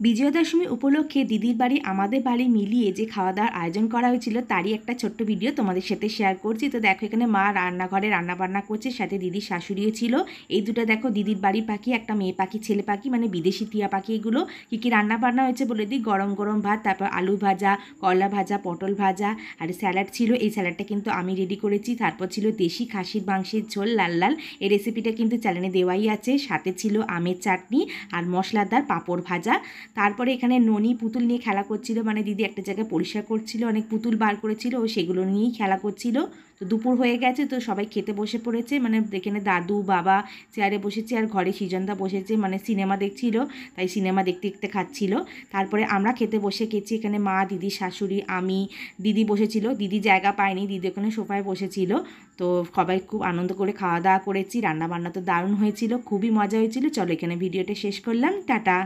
বিজয়া দশমী উপলক্ষে দিদির বাড়ি আমাদের বাড়ি মিলিয়ে যে খাওয়া দাওয়ার আয়োজন করা হয়েছিল তারই একটা ছোট্ট ভিডিও তোমাদের সাথে শেয়ার করছি। তো দেখো এখানে মা রান্নাঘরে রান্নাবান্না করছে, সাথে দিদির শাশুড়িও ছিল। এই দুটো দেখো দিদির বাড়ির পাখি, একটা মেয়ে পাখি ছেলে পাখি, মানে বিদেশি টিয়া পাখি। এগুলো কী কী রান্নাবান্না হয়েছে বলে দিই। গরম গরম ভাত, তারপর আলু ভাজা, করলা ভাজা, পটল ভাজা আর স্যালাড ছিল। এই স্যালাডটা কিন্তু আমি রেডি করেছি। তারপর ছিল দেশি খাসির মাংসের ঝোল লাল লাল, এই রেসিপিটা কিন্তু চ্যানেলে দেওয়াই আছে। সাথে ছিল আমের চাটনি আর মশলাদার পাঁপড় ভাজা। তারপরে এখানে ননি পুতুল নিয়ে খেলা করছিল, মানে দিদি একটা জায়গায় পরিষ্কার করছিল, অনেক পুতুল বার করেছিল, ও সেগুলো নিয়েই খেলা করছিল। তো দুপুর হয়ে গেছে, তো সবাই খেতে বসে পড়েছে, মানে এখানে দাদু বাবা চেয়ারে বসেছে আর ঘরে সৃজনদা বসেছে, মানে সিনেমা দেখছিল, তাই সিনেমা দেখতে দেখতে খাচ্ছিল। তারপরে আমরা খেতে বসে গেছি, এখানে মা, দিদি, শাশুড়ি, আমি, দিদি বসেছিল, দিদি জায়গা পায়নি, দিদি ওখানে সোফায় বসেছিল। তো সবাই খুব আনন্দ করে খাওয়া দাওয়া করেছি, রান্না বান্না তো দারুণ হয়েছিল, খুবই মজা হয়েছিল। চলো এখানে ভিডিওটা শেষ করলাম, টাটা।